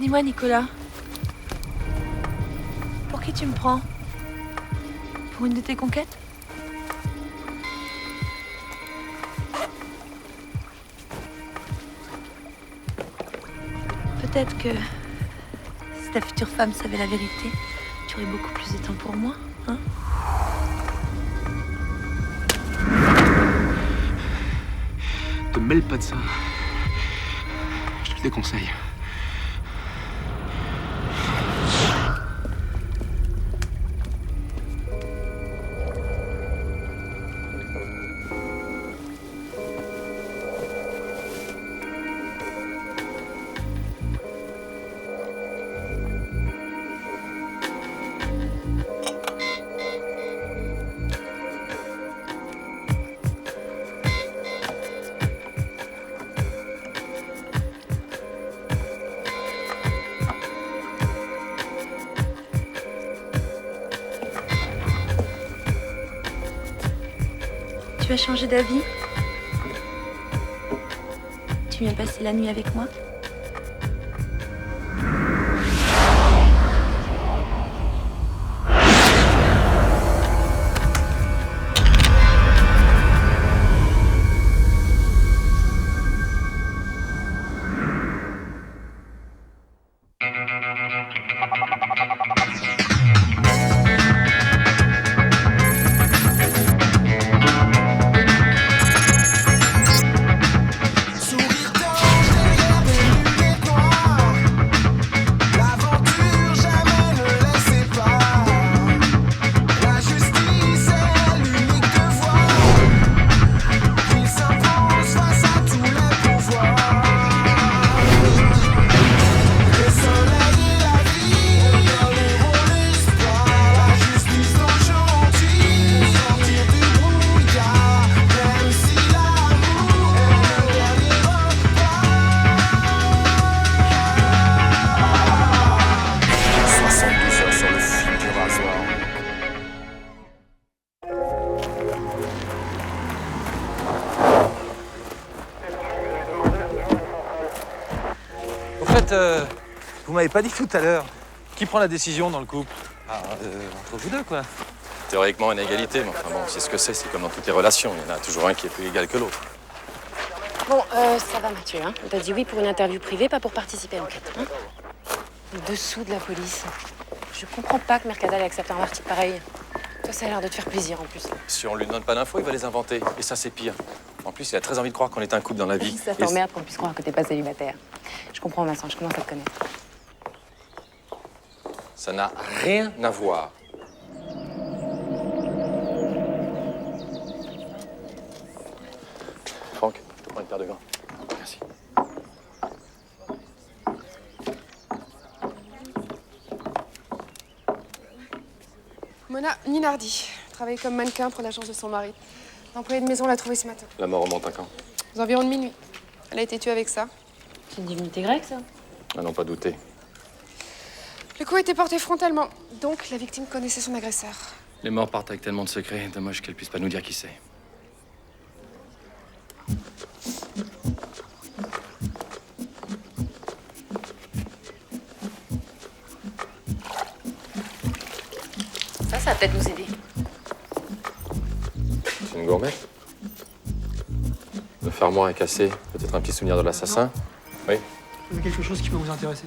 Dis-moi, Nicolas. Pour qui tu me prends? Pour une de tes conquêtes? Peut-être que si ta future femme savait la vérité, tu aurais beaucoup plus de temps pour moi, hein? Te mêle pas de ça. Je te le déconseille. Tu as changé d'avis? Tu viens passer la nuit avec moi? Vous m'avez pas dit tout à l'heure. Qui prend la décision dans le couple? Entre vous deux, quoi. Théoriquement, une égalité, mais enfin bon, c'est ce que c'est comme dans toutes les relations. Il y en a toujours un qui est plus égal que l'autre. Bon, ça va, Mathieu, hein. On t'a dit oui pour une interview privée, pas pour participer à l'enquête, hein. Le dessous de la police. Je comprends pas que Mercadal accepte un article pareil. Toi, ça a l'air de te faire plaisir, en plus. Si on lui donne pas d'infos, il va les inventer. Et ça, c'est pire. En plus, il a très envie de croire qu'on est un couple dans la vie. Ça t'emmerde qu'on puisse croire que t'es pas célibataire. Je comprends, Vincent, je commence à te connaître. Ça n'a rien à voir. Franck, je te prends une paire de gants. Merci. Mona Ninardi travaille comme mannequin pour l'agence de son mari. L'employé de maison l'a trouvée ce matin. La mort remonte à quand? Aux environs de minuit. Elle a été tuée avec ça. C'est une divinité grecque, ça? À n'en pas douter. Le coup a été porté frontalement, donc la victime connaissait son agresseur. Les morts partent avec tellement de secrets. Dommage qu'elle puisse pas nous dire qui c'est. Ça va peut-être nous aider. C'est une gourmette. Le fermoir est cassé. Peut-être un petit souvenir de l'assassin. Oui. Il y a quelque chose qui peut vous intéresser.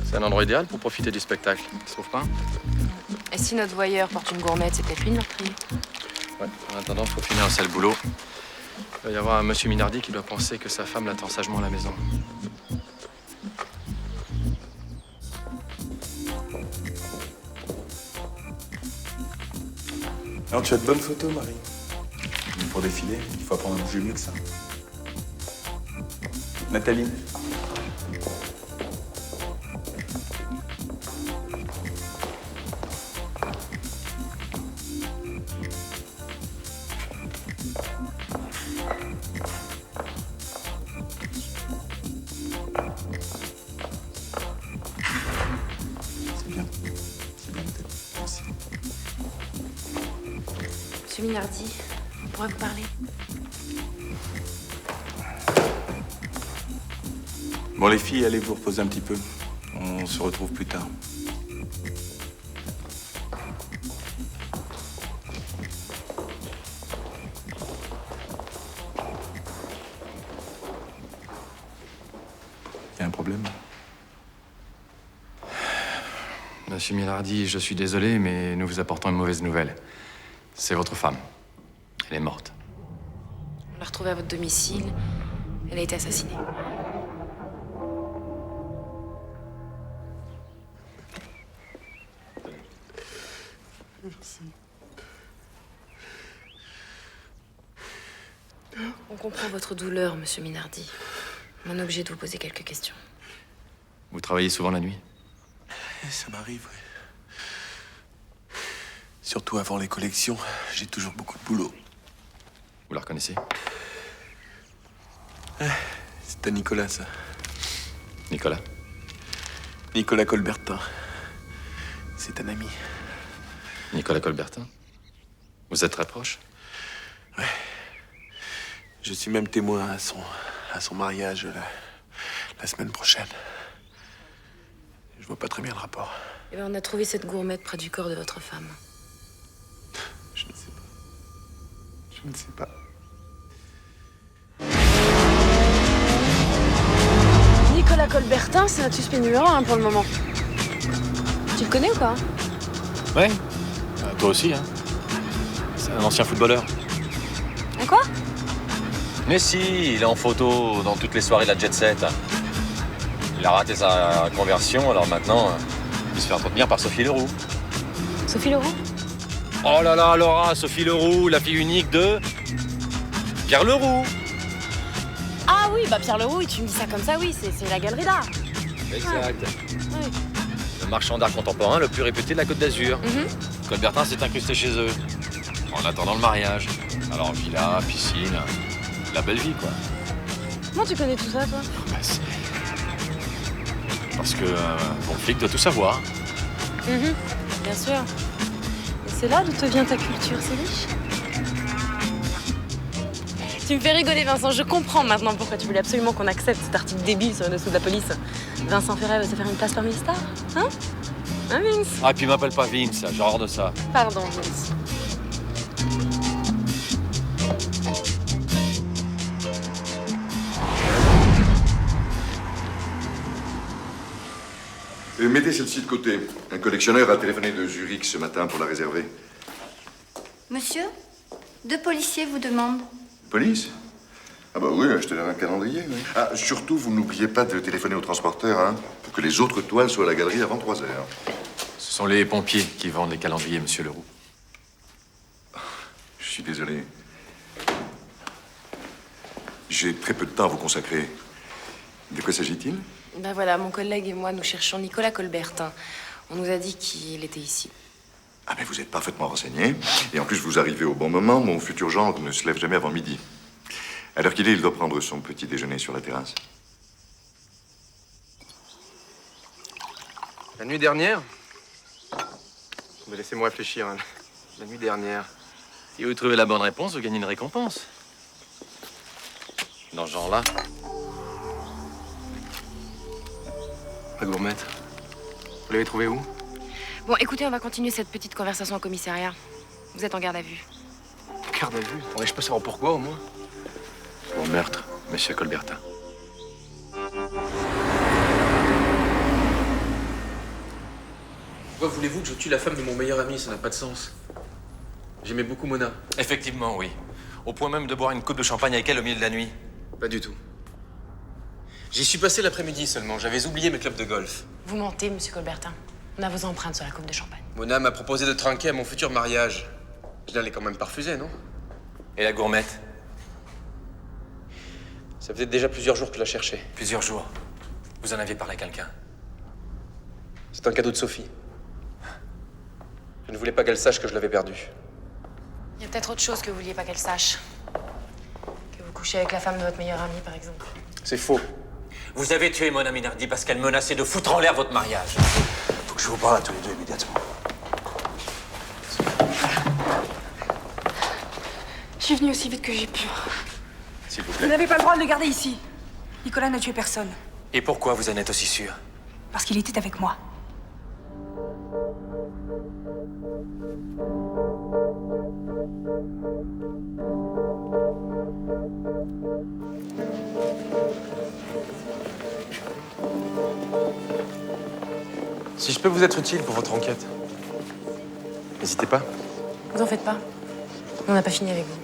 C'est un endroit idéal pour profiter du spectacle. Tu trouves pas? Et si notre voyeur porte une gourmette, c'est peut-être lui le meurtrier. Ouais. En attendant, faut finir un sale boulot. Il va y avoir un monsieur Minardi qui doit penser que sa femme l'attend sagement à la maison. Alors, tu as de bonnes photos, Marie. Mais pour défiler, il faut apprendre à bouger mieux que ça. Nathalie. C'est bien, Nathalie. Merci. Monsieur Minardi, on pourrait vous parler. Bon, les filles, allez vous reposer un petit peu. On se retrouve plus tard. Y a un problème? Monsieur Minardi, je suis désolé, mais nous vous apportons une mauvaise nouvelle. C'est votre femme. Elle est morte. On l'a retrouvée à votre domicile. Elle a été assassinée. Merci. On comprend votre douleur, monsieur Minardi. On est obligé de vous poser quelques questions. Vous travaillez souvent la nuit? Ça m'arrive, oui. Surtout avant les collections, j'ai toujours beaucoup de boulot. Vous la reconnaissez? C'est à Nicolas, ça. Nicolas? Nicolas Colbertin. C'est un ami. Nicolas Colbertin? Vous êtes très proche? Ouais. Je suis même témoin à son mariage la semaine prochaine. Je vois pas très bien le rapport. Eh bien, on a trouvé cette gourmette près du corps de votre femme. Je ne sais pas. Je ne sais pas. Nicolas Colbertin, c'est notre suspect numéro 1 pour le moment. Tu le connais ou pas? Ouais. Toi aussi, hein. C'est un ancien footballeur. Un quoi? Mais si, il est en photo dans toutes les soirées de la Jet Set. Il a raté sa conversion, alors maintenant, il se fait entretenir par Sophie Leroux. Sophie Leroux? Oh là là, Laura, Sophie Leroux, la fille unique de Pierre Leroux. Ah oui, bah Pierre Leroux, tu me dis ça comme ça, oui, c'est la galerie d'art. Exact. Oui. Le marchand d'art contemporain le plus réputé de la Côte d'Azur. Colbertin s'est incrusté chez eux, en attendant le mariage. Alors villa, piscine, la belle vie, quoi. Comment tu connais tout ça, toi? Bah, c'est... Parce que bon flic doit tout savoir. Bien sûr. Et c'est là d'où te vient ta culture, c'est riche. Tu me fais rigoler, Vincent. Je comprends maintenant pourquoi tu voulais absolument qu'on accepte cet article débile sur le dessous de la police. Vincent Ferret veut se faire une place parmi les stars, hein? Hein, Vince? Ah, et puis m'appelle pas Vince, j'ai horreur de ça. Pardon, Vince. Mettez celle-ci de côté. Un collectionneur a téléphoné de Zurich ce matin pour la réserver. Monsieur, 2 policiers vous demandent. Police? Ah bah oui, je te donne un calendrier. Oui. Ah, surtout, vous n'oubliez pas de téléphoner au transporteur, hein, pour que les autres toiles soient à la galerie avant 3 heures. Ce sont les pompiers qui vendent les calendriers, monsieur Leroux. Je suis désolé. J'ai très peu de temps à vous consacrer. De quoi s'agit-il? Ben voilà, mon collègue et moi, nous cherchons Nicolas Colbertin. On nous a dit qu'il était ici. Ah, mais vous êtes parfaitement renseigné. Et en plus, vous arrivez au bon moment. Mon futur gendre ne se lève jamais avant midi. À l'heure qu'il est, il doit prendre son petit déjeuner sur la terrasse. La nuit dernière? Mais laissez-moi réfléchir. Hein. La nuit dernière. Si vous trouvez la bonne réponse, vous gagnez une récompense. Dans ce genre-là. La gourmette. Vous l'avez trouvée où? Bon, écoutez, on va continuer cette petite conversation au commissariat. Vous êtes en garde à vue. Garde à vue? Je peux savoir pourquoi, au moins? Pour meurtre, monsieur Colbertin. Pourquoi voulez-vous que je tue la femme de mon meilleur ami? Ça n'a pas de sens. J'aimais beaucoup Mona. Effectivement, oui. Au point même de boire une coupe de champagne avec elle au milieu de la nuit. Pas du tout. J'y suis passé l'après-midi seulement. J'avais oublié mes clubs de golf. Vous mentez, monsieur Colbertin. On a vos empreintes sur la coupe de champagne. Mona m'a proposé de trinquer à mon futur mariage. Je n'allais quand même pas refuser, non? Et la gourmette? Ça faisait déjà plusieurs jours que je la cherchais. Plusieurs jours. Vous en aviez parlé à quelqu'un? C'est un cadeau de Sophie. Je ne voulais pas qu'elle sache que je l'avais perdue. Il y a peut-être autre chose que vous vouliez pas qu'elle sache. Que vous couchez avec la femme de votre meilleur ami, par exemple. C'est faux. Vous avez tué Mona Minardi parce qu'elle menaçait de foutre en l'air votre mariage. Faut que je vous parle à tous les deux immédiatement. suis venue aussi vite que j'ai pu. S'il vous Vous plaît. n'avez pas le droit de le garder ici. Nicolas n'a tué personne. Et pourquoi vous en êtes aussi sûr? Parce qu'il était avec moi. Si je peux vous être utile pour votre enquête, n'hésitez pas. Vous en faites pas. On n'a pas fini avec vous.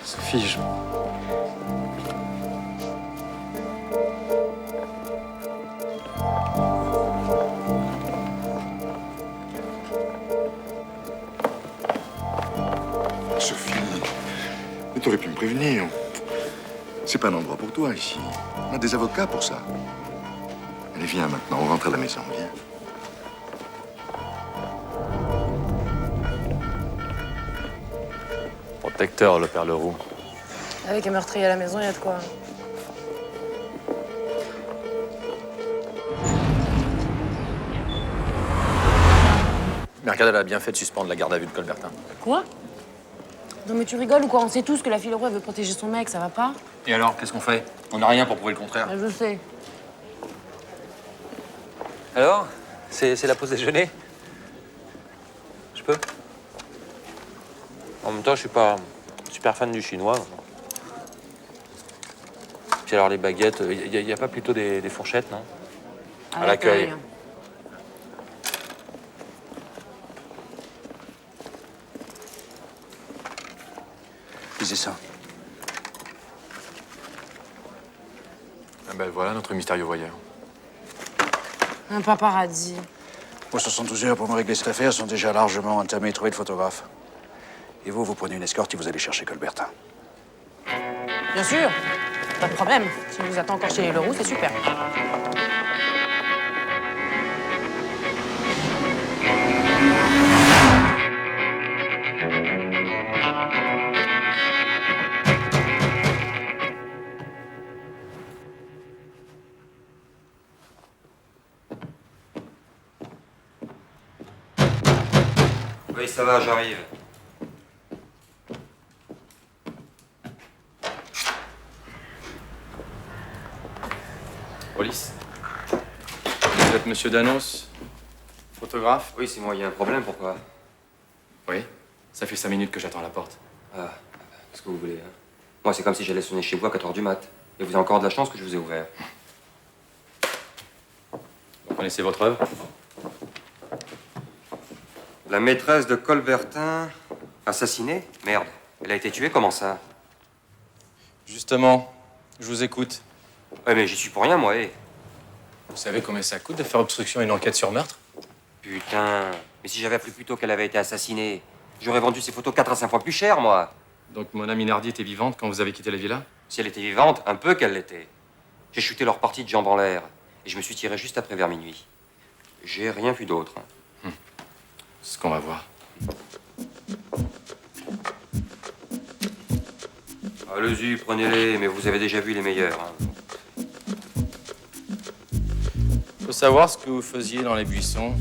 Sophie, je... Sophie, mais t'aurais pu me prévenir. C'est pas un endroit pour toi ici. On a des avocats pour ça. Allez, viens maintenant, on rentre à la maison, viens. Protecteur, le père Leroux. Avec un meurtrier à la maison, il y a de quoi. Mercadal a bien fait de suspendre la garde à vue de Colbertin. Quoi? Non mais tu rigoles ou quoi? On sait tous que la fille Leroux elle veut protéger son mec, ça va pas? Et alors, qu'est-ce qu'on fait? On n'a rien pour prouver le contraire. Je sais. Alors, c'est la pause déjeuner? Je peux? En même temps, je suis pas super fan du chinois. Puis alors, les baguettes, il n'y a pas plutôt des fourchettes, non? À l'accueil. Lisez ça. Ah ben voilà notre mystérieux voyeur. Un paparazzi. Vos 72 heures pour me régler cette affaire sont déjà largement entamées. Trouvez le photographe. Et vous prenez une escorte et vous allez chercher Colbertin. Bien sûr. Pas de problème. Si on vous attend encore chez les Leroux, c'est super. Oui, ça va, j'arrive. Police. Vous êtes monsieur Danos, photographe? Oui, c'est moi, il y a un problème, pourquoi? Oui. Ça fait 5 minutes que j'attends à la porte. Ah, qu'est-ce que vous voulez, hein? Moi, c'est comme si j'allais sonner chez vous à 4 h du mat. Et vous avez encore de la chance que je vous ai ouvert. Vous connaissez votre œuvre? La maîtresse de Colbertin, assassinée? Merde, elle a été tuée, comment ça? Justement, je vous écoute. Ouais, mais j'y suis pour rien, moi, Vous savez combien ça coûte de faire obstruction à une enquête sur meurtre? Putain, mais si j'avais appris plus tôt qu'elle avait été assassinée, j'aurais vendu ces photos 4 à 5 fois plus cher, moi. Donc Mona Minardi était vivante quand vous avez quitté la villa? Si elle était vivante, un peu qu'elle l'était. J'ai chuté leur partie de jambes en l'air et je me suis tiré juste après vers minuit. J'ai rien vu d'autre. C'est ce qu'on va voir. Allez-y, prenez-les, mais vous avez déjà vu les meilleurs. Hein. Faut savoir ce que vous faisiez dans les buissons.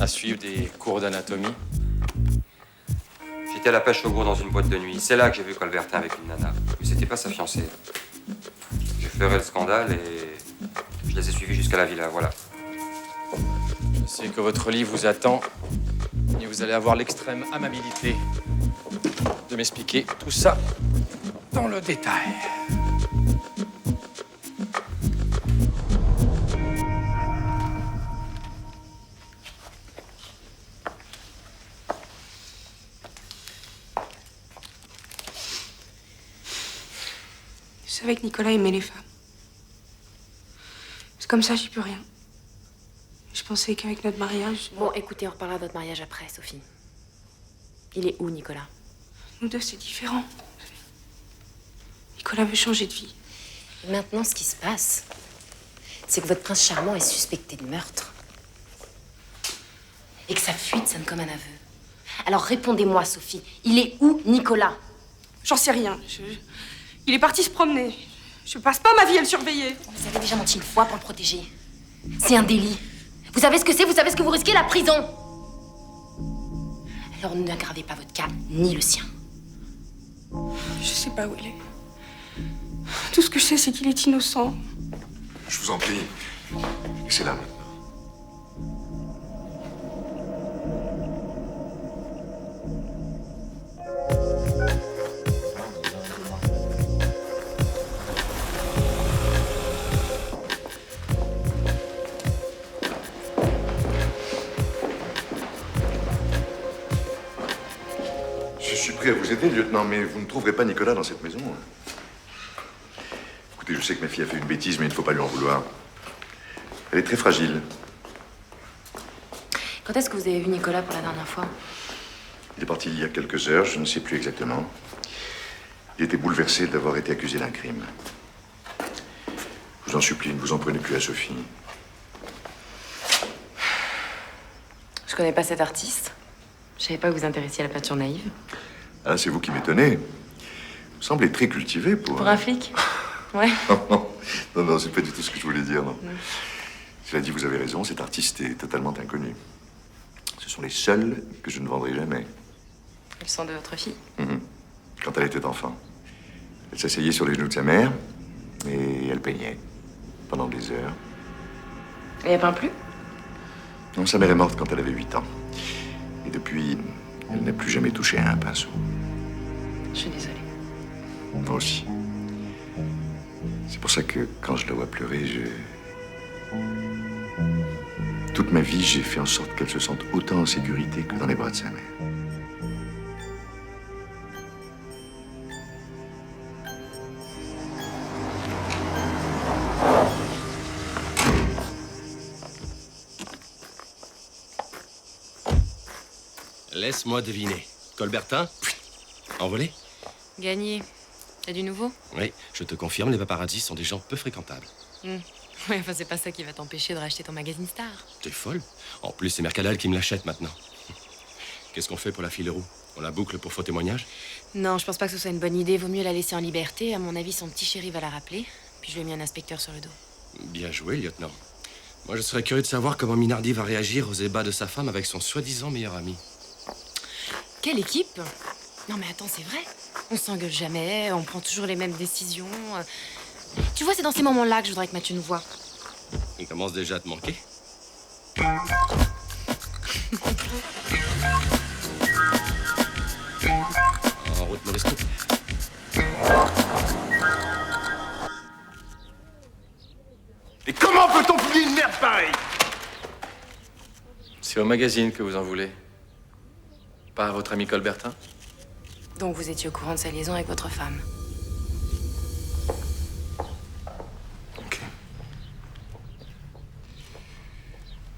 À suivre des cours d'anatomie. J'étais à la pêche au gros dans une boîte de nuit. C'est là que j'ai vu Colbertin avec une nana. Mais c'était pas sa fiancée. J'ai ferai le scandale et je les ai suivis jusqu'à la villa, voilà. Je sais que votre livre vous attend et vous allez avoir l'extrême amabilité de m'expliquer tout ça dans le détail. Je savais que Nicolas aimait les femmes. C'est comme ça, j'y peux rien. Je pensais qu'avec notre mariage... Bon, écoutez, on reparlera de votre mariage après, Sophie. Il est où, Nicolas? Nous deux, c'est différent. Nicolas veut changer de vie. Et maintenant, ce qui se passe, c'est que votre prince charmant est suspecté de meurtre. Et que sa fuite sonne comme un aveu. Alors répondez-moi, Sophie. Il est où, Nicolas? J'en sais rien. Il est parti se promener. Je passe pas ma vie à le surveiller. Vous avez déjà menti une fois pour le protéger. C'est un délit. Vous savez ce que c'est, vous savez ce que vous risquez, la prison. Alors n'aggravez pas votre cas, ni le sien. Je sais pas où il est. Tout ce que je sais, c'est qu'il est innocent. Je vous en prie. Laissez-la maintenant. Je suis prêt à vous aider, lieutenant, mais vous ne trouverez pas Nicolas dans cette maison. Écoutez, je sais que ma fille a fait une bêtise, mais il ne faut pas lui en vouloir. Elle est très fragile. Quand est-ce que vous avez vu Nicolas pour la dernière fois? Il est parti il y a quelques heures, je ne sais plus exactement. Il était bouleversé d'avoir été accusé d'un crime. Je vous en supplie, ne vous en prenez plus à Sophie. Je connais pas cet artiste. Je savais pas que vous intéressiez à la peinture naïve. Ah, c'est vous qui m'étonnez. Vous semblez très cultivé pour... Pour un flic? Ouais. Non, c'est pas du tout ce que je voulais dire, non. Cela dit, vous avez raison, cet artiste est totalement inconnu. Ce sont les seuls que je ne vendrai jamais. Ils sont de votre fille? Quand elle était enfant. Elle s'asseyait sur les genoux de sa mère et elle peignait pendant des heures. Et elle peint plus? Non, sa mère est morte quand elle avait 8 ans. Et depuis, elle n'a plus jamais touché à un pinceau. Je suis désolée. Moi aussi. C'est pour ça que quand je la vois pleurer, toute ma vie, j'ai fait en sorte qu'elle se sente autant en sécurité que dans les bras de sa mère. Laisse-moi deviner. Colbertin? Envolé? Gagné. T'as du nouveau? Oui, je te confirme, les paparazzis sont des gens peu fréquentables. Ouais, enfin, c'est pas ça qui va t'empêcher de racheter ton magazine Star. T'es folle? En plus, c'est Mercadal qui me l'achète maintenant. Qu'est-ce qu'on fait pour la fille Leroux? On la boucle pour faux témoignage? Non, je pense pas que ce soit une bonne idée. Vaut mieux la laisser en liberté. À mon avis, son petit chéri va la rappeler. Puis je lui ai mis un inspecteur sur le dos. Bien joué, lieutenant. Moi, je serais curieux de savoir comment Minardi va réagir aux ébats de sa femme avec son soi-disant meilleur ami. Quelle équipe? Non mais attends, c'est vrai. On s'engueule jamais, on prend toujours les mêmes décisions. Tu vois, c'est dans ces moments-là que je voudrais que Mathieu nous voie. Il commence déjà à te manquer. En route, Modesto. Et comment peut-on publier une merde pareille? C'est au magazine que vous en voulez. Pas à votre ami Colbertin? Donc vous étiez au courant de sa liaison avec votre femme.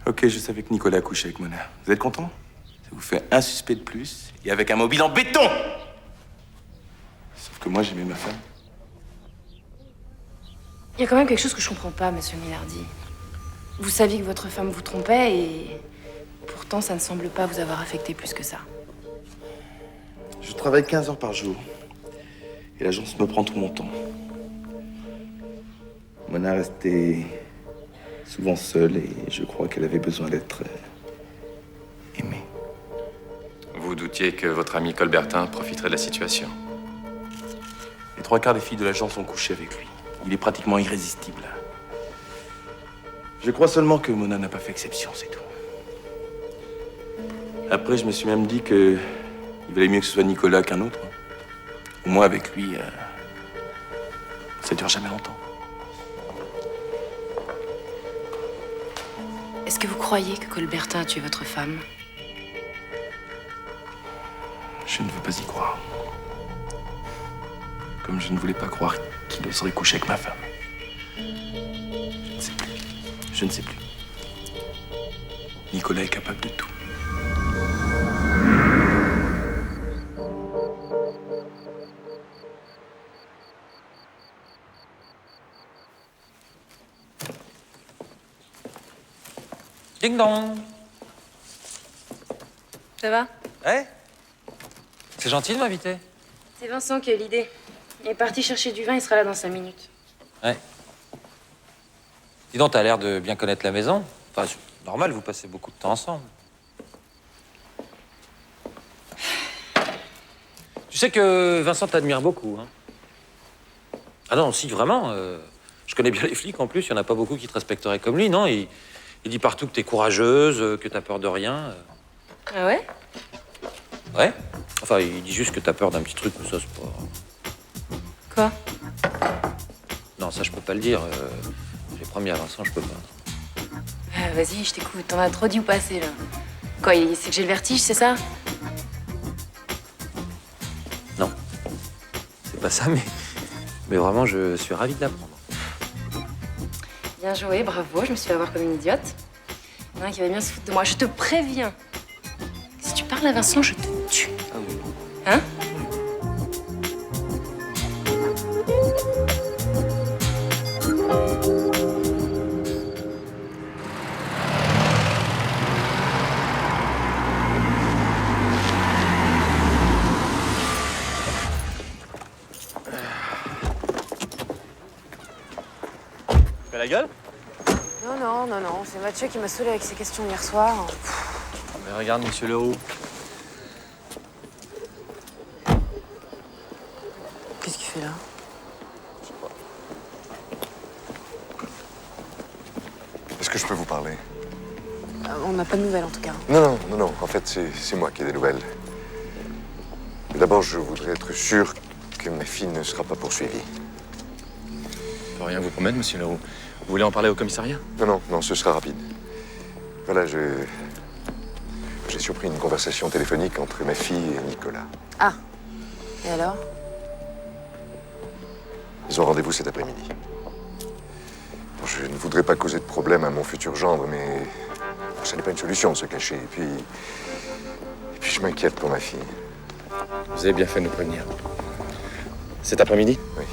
Ok, je savais que Nicolas couchait avec Mona. Vous êtes content? Ça vous fait un suspect de plus et avec un mobile en béton! Sauf que moi, j'aimais ma femme. Il y a quand même quelque chose que je comprends pas, monsieur Minardi. Vous saviez que votre femme vous trompait et pourtant ça ne semble pas vous avoir affecté plus que ça. Je travaille 15 heures par jour. Et l'agence me prend tout mon temps. Mona restait souvent seule et je crois qu'elle avait besoin d'être aimée. Vous doutiez que votre ami Colbertin profiterait de la situation? Les 3/4 des filles de l'agence ont couché avec lui. Il est pratiquement irrésistible. Je crois seulement que Mona n'a pas fait exception, c'est tout. Après, je me suis même dit que il valait mieux que ce soit Nicolas qu'un autre. Au moins, avec lui, ça dure jamais longtemps. Est-ce que vous croyez que Colbertin a tué votre femme? Je ne veux pas y croire. Comme je ne voulais pas croire qu'il oserait coucher avec ma femme. Je ne sais plus. Je ne sais plus. Nicolas est capable de tout. Ding dong. Ça va? Ouais. C'est gentil de m'inviter. C'est Vincent qui a eu l'idée. Il est parti chercher du vin, il sera là dans 5 minutes. Ouais. Dis donc, t'as l'air de bien connaître la maison. Enfin, c'est normal, vous passez beaucoup de temps ensemble. Tu sais que Vincent t'admire beaucoup, hein. Ah non, si, vraiment. Je connais bien les flics, en plus. Il n'y en a pas beaucoup qui te respecteraient comme lui, non? Il dit partout que t'es courageuse, que t'as peur de rien. Ah ouais? Ouais. Enfin, il dit juste que t'as peur d'un petit truc, mais ça, c'est pas... Quoi? Non, ça, je peux pas le dire. J'ai promis à Vincent, je peux pas. Vas-y, je t'écoute. T'en as trop dit ou pas assez, là? Quoi, c'est que j'ai le vertige, c'est ça? Non. C'est pas ça, mais vraiment, je suis ravi de l'apprendre. Bien joué, bravo. Je me suis fait avoir comme une idiote. Il y en a un qui va bien se foutre de moi. Je te préviens. Si tu parles à Vincent, je te tue. Ah oui. Hein? Fais la gueule? Non, c'est Mathieu qui m'a saoulé avec ses questions hier soir. Mais regarde, monsieur Leroux. Qu'est-ce qu'il fait là? Est-ce que je peux vous parler? On n'a pas de nouvelles en tout cas. Non. En fait, c'est moi qui ai des nouvelles. Mais d'abord, je voudrais être sûr que ma fille ne sera pas poursuivie. Je peux rien vous promettre, monsieur Leroux. Vous voulez en parler au commissariat? Non, ce sera rapide. Voilà, j'ai surpris une conversation téléphonique entre ma fille et Nicolas. Ah. Et alors? Ils ont rendez-vous cet après-midi. Bon, je ne voudrais pas causer de problème à mon futur gendre, mais ça n'est pas une solution de se cacher. Et puis je m'inquiète pour ma fille. Vous avez bien fait de nous prévenir. Cet après-midi? Oui.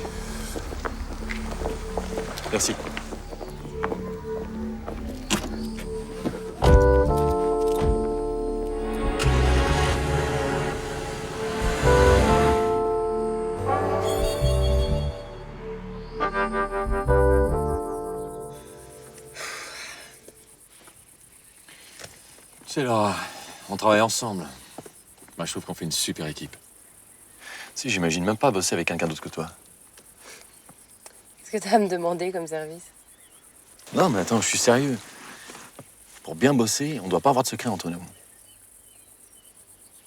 Merci. C'est Laura. On travaille ensemble. Moi, je trouve qu'on fait une super équipe. Si, j'imagine même pas bosser avec quelqu'un d'autre que toi. Qu'est-ce que t'as à me demander comme service? Non, mais attends, je suis sérieux. Pour bien bosser, on doit pas avoir de secret entre nous.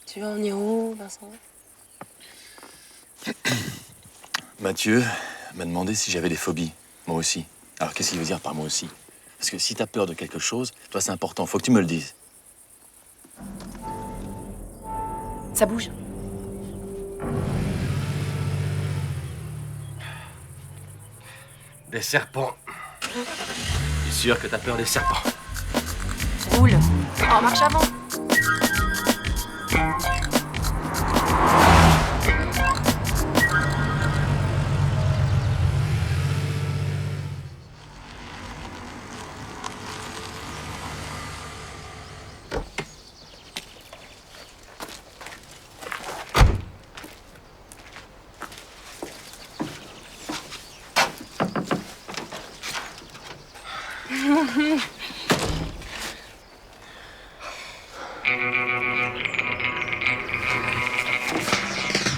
Tu veux en venir où, Vincent? Mathieu m'a demandé si j'avais des phobies. Moi aussi. Alors, qu'est-ce qu'il veut dire par moi aussi? Parce que si t'as peur de quelque chose, toi, c'est important. Faut que tu me le dises. Ça bouge. Des serpents. Je suis sûr que t'as peur des serpents. Roule. Oh, marche avant.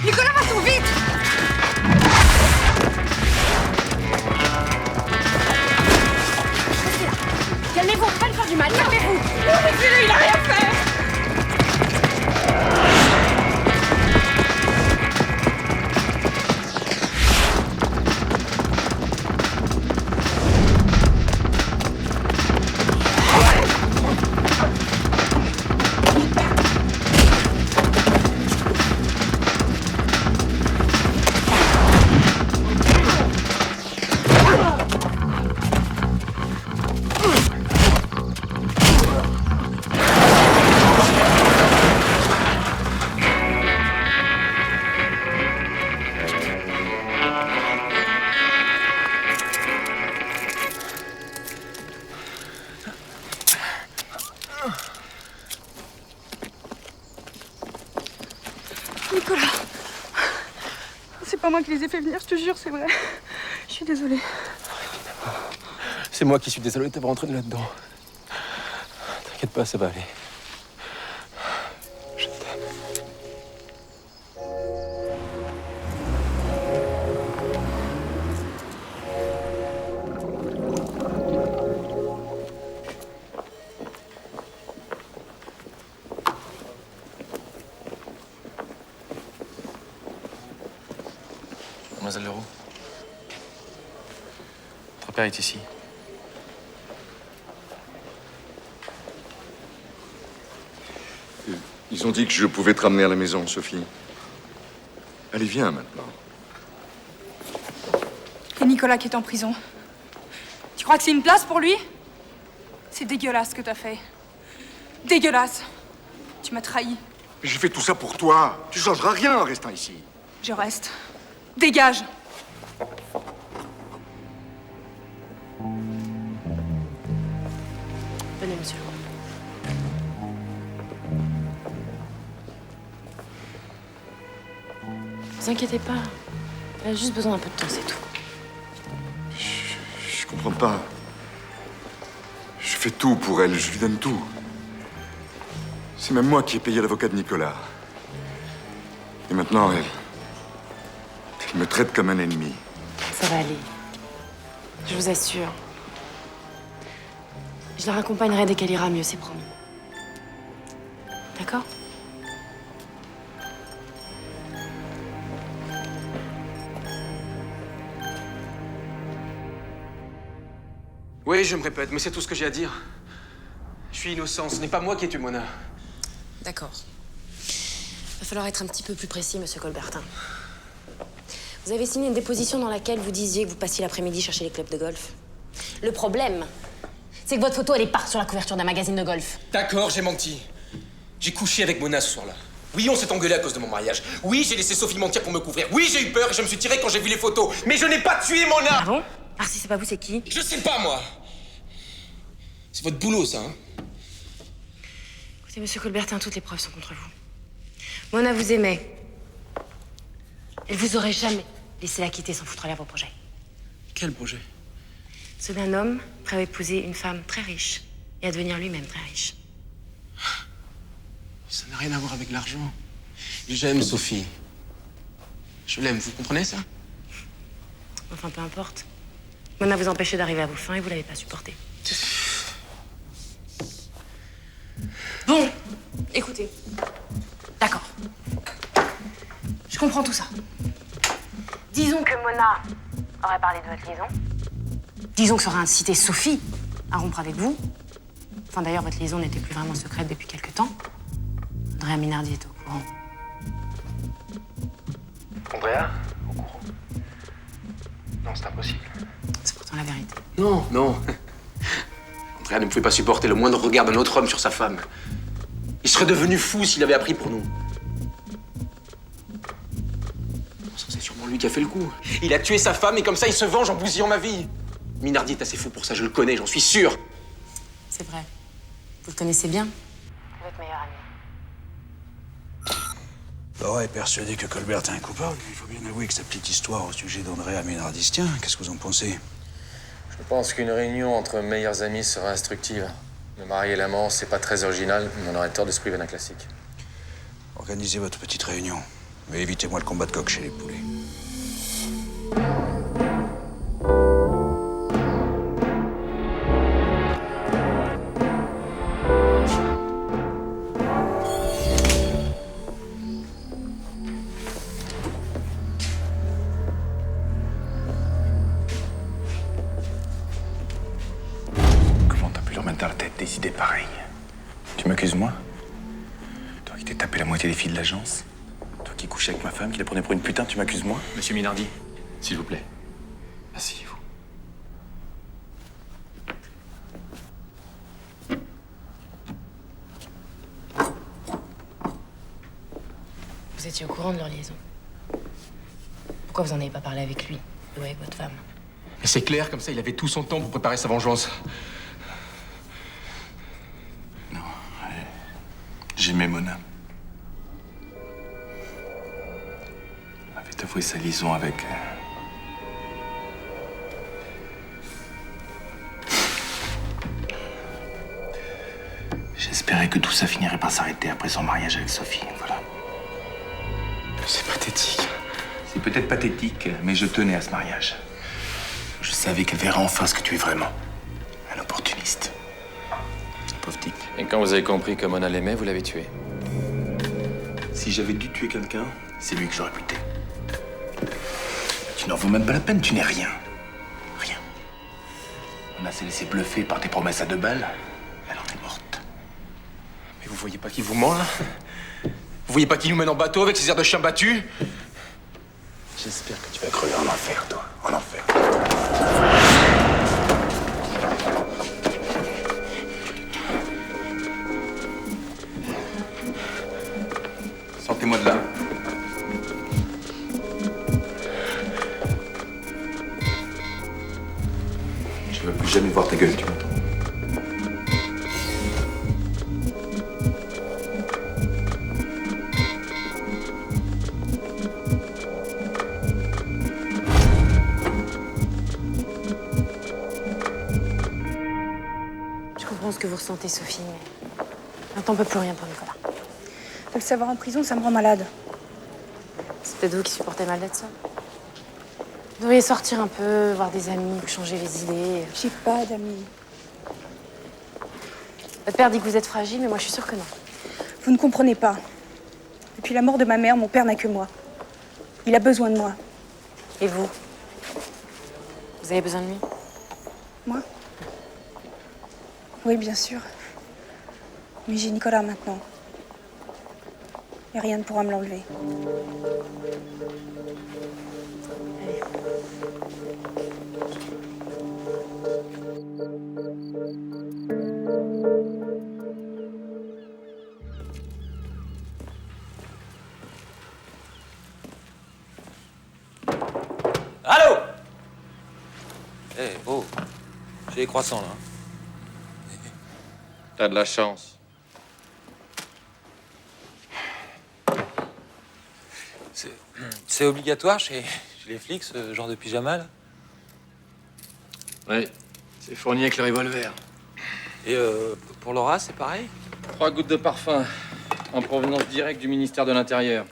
Nicolas, va-t'en vite! Calmez-vous, faut pas lui faire du mal, calmez-vous! Non, mais celui-là, il a rien fait! Nicolas, pas moi qui les ai fait venir, je te jure, c'est vrai. Je suis désolée. C'est moi qui suis désolé de t'avoir entraîné là-dedans. T'inquiète pas, ça va aller. Je t'aime. Mademoiselle Leroux. Votre père est ici. Ils ont dit que je pouvais te ramener à la maison, Sophie. Allez, viens maintenant. Et Nicolas qui est en prison. Tu crois que c'est une place pour lui? C'est dégueulasse ce que t'as fait. Dégueulasse. Tu m'as trahi. J'ai fait tout ça pour toi. Tu changeras rien en restant ici. Je reste. Dégage. Venez, monsieur. Vous inquiétez pas. Elle a juste besoin d'un peu de temps, c'est tout. Je comprends pas. Je fais tout pour elle, je lui donne tout. C'est même moi qui ai payé l'avocat de Nicolas. Et maintenant, elle me traite comme un ennemi. Ça va aller. Je vous assure. Je la raccompagnerai dès qu'elle ira mieux, c'est promis. D'accord? Oui, je me répète, mais c'est tout ce que j'ai à dire. Je suis innocent, ce n'est pas moi qui ai tué Mona. D'accord. Va falloir être un petit peu plus précis, monsieur Colbertin. Vous avez signé une déposition dans laquelle vous disiez que vous passiez l'après-midi chercher les clubs de golf. Le problème, c'est que votre photo, elle est pas sur la couverture d'un magazine de golf. D'accord, j'ai menti. J'ai couché avec Mona ce soir-là. Oui, on s'est engueulé à cause de mon mariage. Oui, j'ai laissé Sophie mentir pour me couvrir. Oui, j'ai eu peur et je me suis tiré quand j'ai vu les photos. Mais je n'ai pas tué Mona! Ah bon? Ah, si c'est pas vous, c'est qui? Je sais pas, moi! C'est votre boulot, ça, hein? Écoutez, monsieur Colbertin, toutes les preuves sont contre vous. Mona vous aimait. Elle vous aurait jamais laissé la quitter sans foutre à l'air vos projets. Quel projet? Ceux d'un homme prêt à épouser une femme très riche et à devenir lui-même très riche. Ça n'a rien à voir avec l'argent. J'aime Sophie. Je l'aime, vous comprenez ça? Enfin, peu importe. Mona vous empêchait d'arriver à vos fins et vous l'avez pas supporté. Bon, écoutez. D'accord. Je comprends tout ça. Disons que Mona aurait parlé de votre liaison. Disons que ça aurait incité Sophie à rompre avec vous. Enfin, d'ailleurs, votre liaison n'était plus vraiment secrète depuis quelque temps. Andrea Minardi est au courant. Andrea? Au courant? Non, c'est impossible. C'est pourtant la vérité. Non, non. Andrea ne pouvait pas supporter le moindre regard d'un autre homme sur sa femme. Il serait devenu fou s'il avait appris pour nous. C'est sûrement lui qui a fait le coup. Il a tué sa femme et comme ça, il se venge en bousillant ma vie. Minardi est assez fou pour ça, je le connais, j'en suis sûr. C'est vrai. Vous le connaissez bien. C'est votre meilleur ami. Laura est persuadée que Colbertin est coupable. Il faut bien avouer que sa petite histoire au sujet d'Andrea Minardi se tient. Qu'est-ce que vous en pensez? Je pense qu'une réunion entre meilleurs amis serait instructive. Le mari et l'amant, c'est pas très original, mais on aurait tort de se priver d'un classique. Organisez votre petite réunion. Mais évitez-moi le combat de coq chez les poulets. Comment t'as pu leur mettre dans la tête des idées pareilles? Tu m'accuses, moi? Toi qui t'es tapé la moitié des filles de l'agence? Toi qui couchais avec ma femme, qui la prenait pour une putain, tu m'accuses, moi? Monsieur Minardi, s'il vous plaît. Asseyez-vous. Vous étiez au courant de leur liaison. Pourquoi vous en avez pas parlé avec lui ou avec votre femme? Mais c'est clair, comme ça, il avait tout son temps pour préparer sa vengeance. J'aimais Mona. Elle m'avait t'avouer sa liaison avec... J'espérais que tout ça finirait par s'arrêter après son mariage avec Sophie, voilà. C'est pathétique. C'est peut-être pathétique, mais je tenais à ce mariage. Je savais qu'elle verrait enfin ce que tu es vraiment. Un opportuniste. Pauvre type. Et quand vous avez compris que Mona l'aimait, vous l'avez tué. Si j'avais dû tuer quelqu'un, c'est lui que j'aurais buté. Tu n'en vaux même pas la peine, tu n'es rien. Rien. On s'est laissé bluffer par tes promesses à 2 balles. Elle en est morte. Mais vous voyez pas qu'il vous ment, là? Vous voyez pas qu'il nous mène en bateau avec ses airs de chien battu? J'espère que tu vas crever en enfer, toi. En enfer. Sortez-moi de là. Je veux plus jamais voir ta gueule, tu m'entends? Je comprends ce que vous ressentez, Sophie, mais maintenant, on peut plus rien pour Nicolas. De le savoir en prison, ça me rend malade. C'est peut-être vous qui supportez mal d'être seul. Vous devriez sortir un peu, voir des amis, vous changer les idées. J'ai pas d'amis. Votre père dit que vous êtes fragile, mais moi, je suis sûre que non. Vous ne comprenez pas. Depuis la mort de ma mère, mon père n'a que moi. Il a besoin de moi. Et vous? Vous avez besoin de lui? Moi? Oui, bien sûr. Mais j'ai Nicolas maintenant. Et rien ne pourra me l'enlever. Allô? Eh, oh, j'ai les croissants, là. T'as de la chance. C'est obligatoire chez les flics, ce genre de pyjama, là? Oui, c'est fourni avec le revolver. Et pour Laura, c'est pareil? 3 gouttes de parfum, en provenance directe du ministère de l'Intérieur.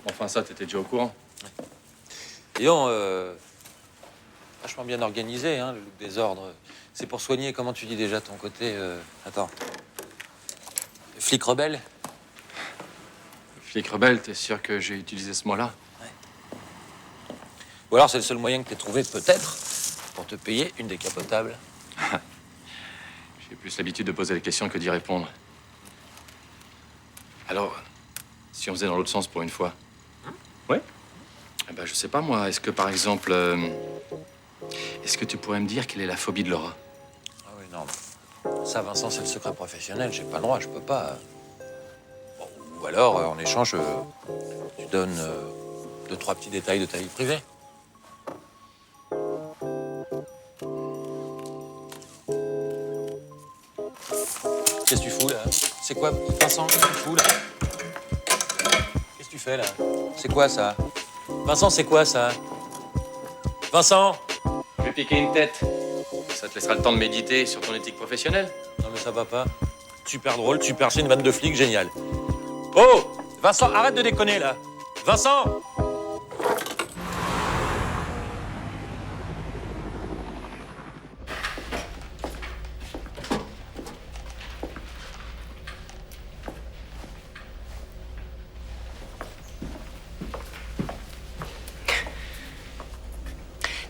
Enfin, ça, t'étais déjà au courant. Disons, vachement bien organisé, hein, le look des ordres. C'est pour soigner, comment tu dis déjà, ton côté... Attends. Flic rebelle? Flic rebelle, t'es sûr que j'ai utilisé ce mot-là? Ou alors c'est le seul moyen que t'aies trouvé, peut-être, pour te payer une décapotable. J'ai plus l'habitude de poser des questions que d'y répondre. Alors, si on faisait dans l'autre sens pour une fois? Oui. Eh ben, je sais pas, moi. Est-ce que, par exemple... est-ce que tu pourrais me dire quelle est la phobie de Laura? Ah oui, non. Ça, Vincent, c'est le secret professionnel. J'ai pas le droit, je peux pas. Bon, ou alors, en échange, tu donnes 2-3 petits détails de ta vie privée. Qu'est-ce que tu fous, là? C'est quoi, Vincent? Qu'est-ce que tu fous, là? Qu'est-ce que tu fais, là? C'est quoi, ça? Vincent, c'est quoi, ça? Vincent? Je vais piquer une tête. Ça te laissera le temps de méditer sur ton éthique professionnelle. Non, mais ça va pas. Super drôle, super, c'est une vanne de flic, génial. Oh! Vincent, arrête de déconner, là! Vincent!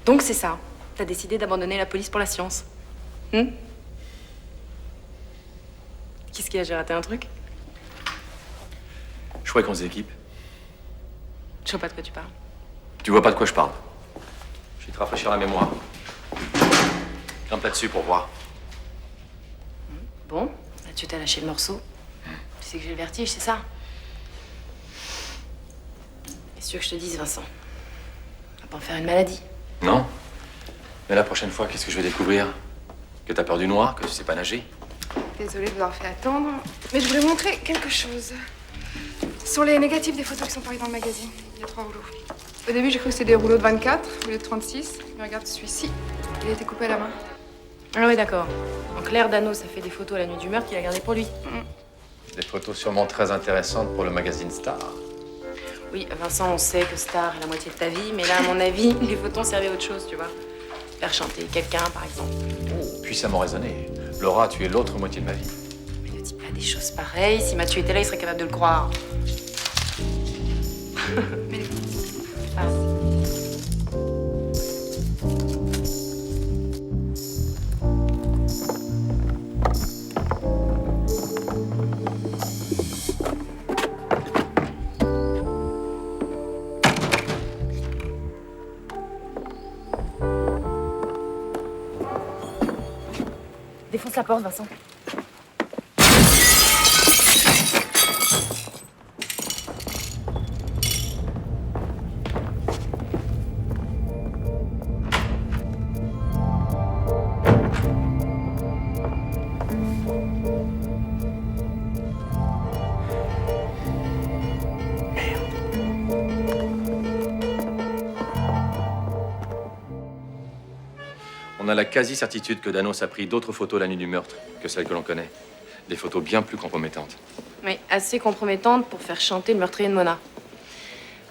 Donc c'est ça. T'as décidé d'abandonner la police pour la science. Qu'est-ce qu'il y a? J'ai raté un truc? Je croyais qu'on faisait équipe. Je sais pas de quoi tu parles. Tu vois pas de quoi je parle. Je vais te rafraîchir la mémoire. Grimpe là-dessus pour voir. Bon, là tu t'as lâché le morceau. Tu sais que j'ai le vertige, c'est ça? Qu'est-ce que tu veux que je te dise, Vincent? On va pas en faire une maladie. Non. Mais la prochaine fois, qu'est-ce que je vais découvrir? Que t'as peur du noir? Que tu sais pas nager? Désolée de vous avoir fait attendre, mais je voulais montrer quelque chose. Ce sont les négatifs des photos qui sont parues dans le magazine. Il y J'ai 3 rouleaux. Au début, j'ai cru que c'était des rouleaux de 24 au lieu de 36. Mais regarde celui-ci, il a été coupé à la main. Ah ouais, d'accord. En clair, Danos a fait des photos la nuit du meurtre qu'il a gardées pour lui. Des photos sûrement très intéressantes pour le magazine Star. Oui, Vincent, on sait que Star est la moitié de ta vie, mais là, à mon avis, les photos servaient à autre chose, tu vois. Faire chanter quelqu'un, par exemple. Oh, puissamment raisonné. Laura, tu es l'autre moitié de ma vie. Mais ne dis pas des choses pareilles. Si Mathieu était là, il serait capable de le croire. Mais... Ah. Défonce la porte, Vincent. On a la quasi-certitude que Danos a pris d'autres photos la nuit du meurtre que celles que l'on connaît. Des photos bien plus compromettantes. Oui, assez compromettante pour faire chanter le meurtrier de Mona.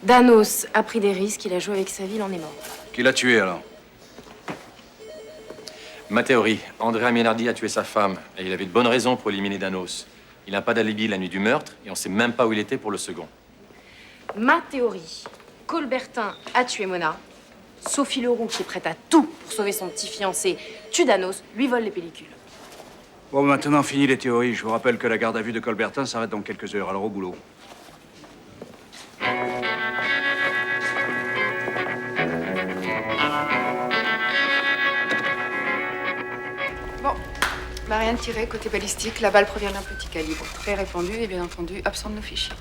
Danos a pris des risques, il a joué avec sa vie, il en est mort. Qui l'a tué, alors? Ma théorie, Andrea Minardi a tué sa femme et il avait de bonnes raisons pour éliminer Danos. Il n'a pas d'alibi la nuit du meurtre et on sait même pas où il était pour le second. Ma théorie, Colbertin a tué Mona. Sophie Leroux, qui est prête à tout pour sauver son petit fiancé, tue Danos, lui vole les pellicules. Bon, maintenant, fini les théories. Je vous rappelle que la garde à vue de Colbertin s'arrête dans quelques heures. Alors, au boulot. Bon, bah rien de tiré côté balistique. La balle provient d'un petit calibre. Très répandu et bien entendu absent de nos fichiers.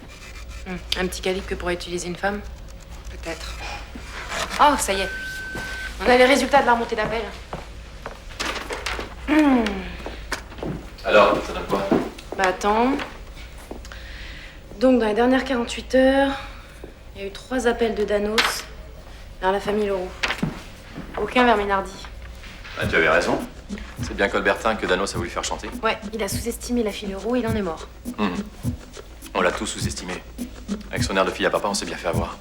Un petit calibre que pourrait utiliser une femme? Peut-être. Oh, ça y est. On a les résultats de la remontée d'appel. Alors, ça donne quoi? Bah attends. Donc, dans les dernières 48 heures, il y a eu 3 appels de Danos vers la famille Leroux. Aucun vers Minardi. Ah, tu avais raison. C'est bien Colbertin que Danos a voulu faire chanter. Ouais, il a sous-estimé la fille Leroux, il en est mort. On l'a tous sous-estimé. Avec son air de fille à papa, on s'est bien fait avoir.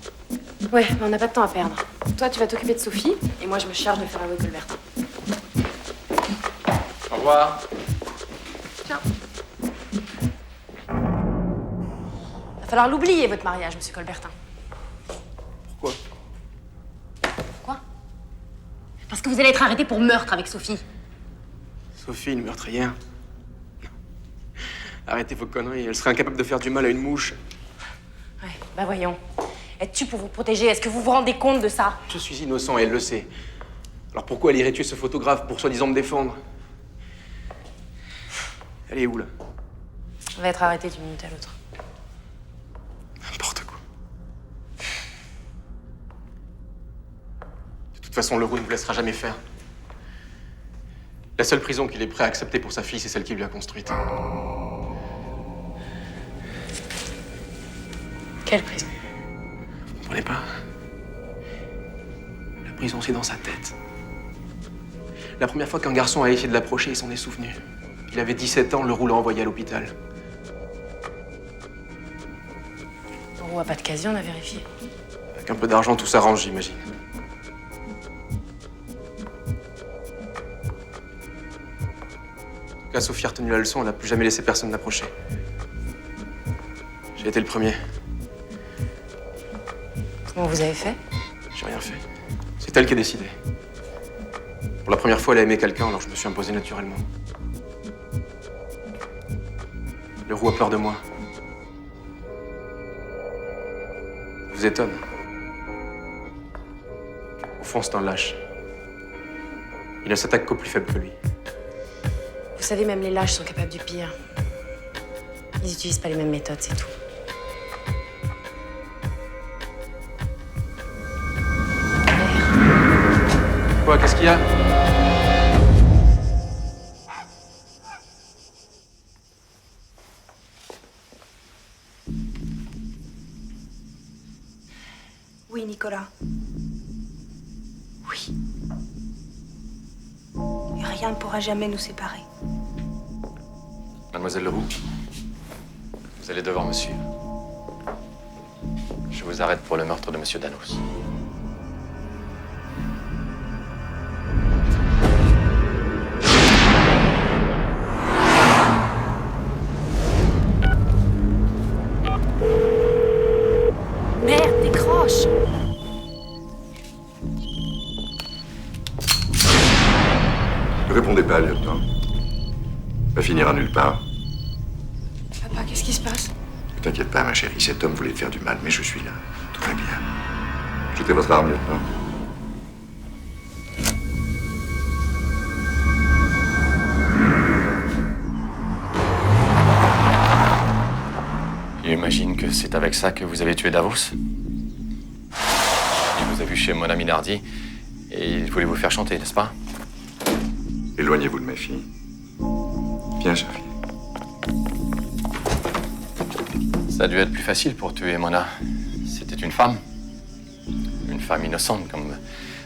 Ouais, mais on n'a pas de temps à perdre. Toi, tu vas t'occuper de Sophie, et moi, je me charge de faire avouer Colbertin. Au revoir. Tiens. Va falloir l'oublier, votre mariage, monsieur Colbertin. Pourquoi? Quoi? Parce que vous allez être arrêté pour meurtre avec Sophie. Sophie, une meurtrière. Arrêtez vos conneries, elle serait incapable de faire du mal à une mouche. Ouais, bah voyons. Êtes-tu pour vous protéger? Est-ce que vous vous rendez compte de ça? Je suis innocent et elle le sait. Alors pourquoi elle irait tuer ce photographe pour soi-disant me défendre? Elle est où, là? Elle va être arrêtée d'une minute à l'autre. N'importe quoi. De toute façon, Leroux ne vous laissera jamais faire. La seule prison qu'il est prêt à accepter pour sa fille, c'est celle qu'il lui a construite. Quelle prison? Vous comprenez pas? La prison, c'est dans sa tête. La première fois qu'un garçon a essayé de l'approcher, il s'en est souvenu. Il avait 17 ans, Leroux l'a envoyé à l'hôpital. Leroux a pas de casier, on a vérifié. Avec un peu d'argent, tout s'arrange, j'imagine. Quand Sophie a retenu la leçon, elle n'a plus jamais laissé personne l'approcher. J'ai été le premier. Comment vous avez fait? J'ai rien fait. C'est elle qui a décidé. Pour la première fois, elle a aimé quelqu'un, alors je me suis imposé naturellement. Leroux a peur de moi. Ça vous étonne. Au fond, c'est un lâche. Il ne s'attaque qu'aux plus faibles que lui. Vous savez, même les lâches sont capables du pire. Ils n'utilisent pas les mêmes méthodes, c'est tout. Quoi, qu'est-ce qu'il y a? Oui, Nicolas. Oui. Et rien ne pourra jamais nous séparer. Mademoiselle Leroux, vous allez devoir me suivre. Je vous arrête pour le meurtre de Monsieur Danos. Merde, décroche! Ne répondez pas, lieutenant. Va finir à nulle part. Papa, qu'est-ce qui se passe? Ne t'inquiète pas, ma chérie. Cet homme voulait te faire du mal, mais je suis là. Tout va bien. Jetez votre arme, lieutenant. J'imagine que c'est avec ça que vous avez tué Davos. Il vous a vu chez Mona Minardi et il voulait vous faire chanter, n'est-ce pas? Éloignez-vous de ma fille. Viens, Sophie. Ça a dû être plus facile pour tuer Mona. C'était une femme. Une femme innocente comme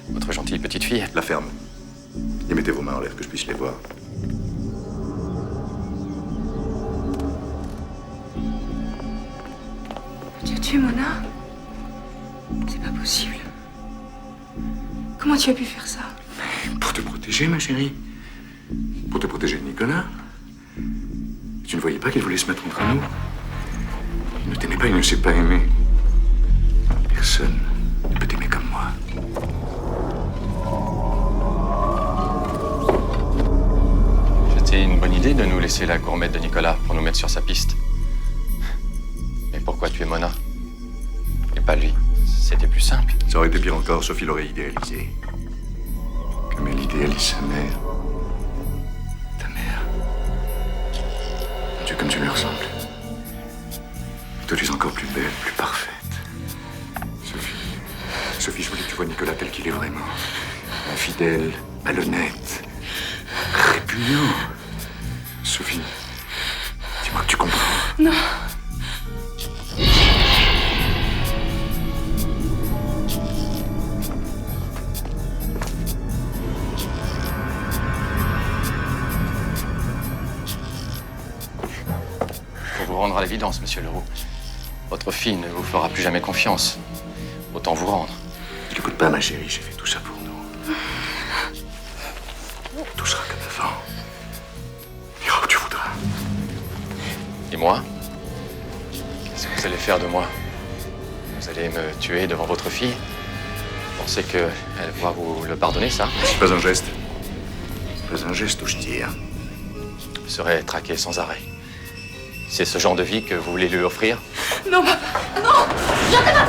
votre gentille petite fille. La ferme. Et mettez vos mains en l'air que je puisse les voir. Tu as tué Mona? C'est pas possible. Comment tu as pu faire ça? Pour te protéger, ma chérie. Pour te protéger de Nicolas. Tu ne voyais pas qu'il voulait se mettre entre nous? Il ne t'aimait pas, il ne s'est pas aimé. Personne ne peut t'aimer comme moi. C'était une bonne idée de nous laisser la gourmette de Nicolas pour nous mettre sur sa piste. Mais pourquoi tuer Mona? Et pas lui? C'était plus simple. Ça aurait été pire encore, Sophie l'aurait idéalisé. Comme elle idéalise sa mère. Ta mère. Mon Dieu, comme tu lui ressembles. Et toi, tu es encore plus belle, plus parfaite. Sophie. Sophie, je voulais que tu vois Nicolas tel qu'il est vraiment. Infidèle, malhonnête, répugnant. Sophie, dis-moi que tu comprends. Non. Pour vous rendre à l'évidence, monsieur Leroux. Votre fille ne vous fera plus jamais confiance. Autant vous rendre. Ne l'écoute pas, ma chérie, j'ai fait tout ça pour nous. Tout sera comme avant. Ira où tu voudras. Et moi? Qu'est-ce que vous allez faire de moi? Vous allez me tuer devant votre fille? Vous pensez qu'elle va vous le pardonner, ça? C'est pas un geste. C'est pas un geste où je tire. Vous serez traqué sans arrêt. C'est ce genre de vie que vous voulez lui offrir? Non, papa, non! Viens de ma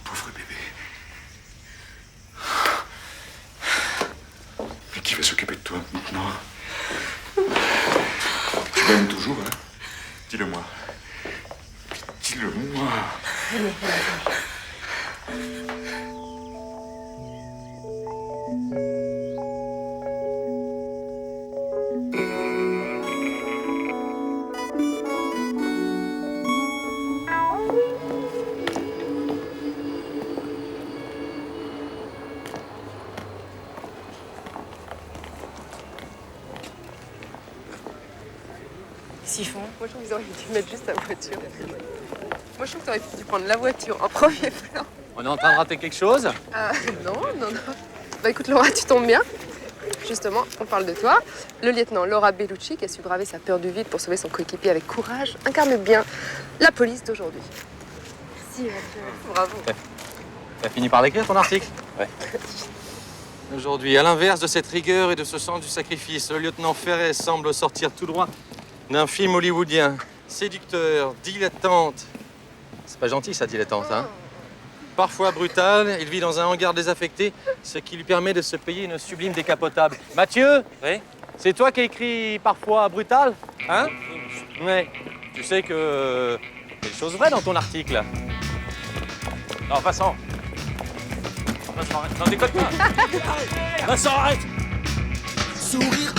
Pauvre bébé. Mais qui va s'occuper de toi maintenant? Tu m'aimes toujours, hein? Dis-le-moi. Dis-le-moi. Siphon. Moi, je trouve qu'ils auraient dû mettre juste la voiture. Moi, je trouve que t'aurais dû prendre la voiture en premier plan. On est en train de rater quelque chose? Non. Bah écoute, Laura, tu tombes bien. Justement, on parle de toi. Le lieutenant Laura Bellucci, qui a su braver sa peur du vide pour sauver son coéquipier avec courage, incarne bien la police d'aujourd'hui. Merci, Mathieu. Bravo. T'as fini par l'écrire, ton article? Ouais. Aujourd'hui, à l'inverse de cette rigueur et de ce sens du sacrifice, le lieutenant Ferret semble sortir tout droit d'un film hollywoodien. Séducteur, dilettante. C'est pas gentil, ça, dilettante, hein? Parfois brutal, il vit dans un hangar désaffecté, ce qui lui permet de se payer une sublime décapotable. Mathieu? Oui? C'est toi qui as écrit parfois brutal? Hein? Ouais. Tu sais que... il y a des choses vraies dans ton article. Non, passons. Vincent, arrête. Non, déconne pas. Vincent, arrête. Sourire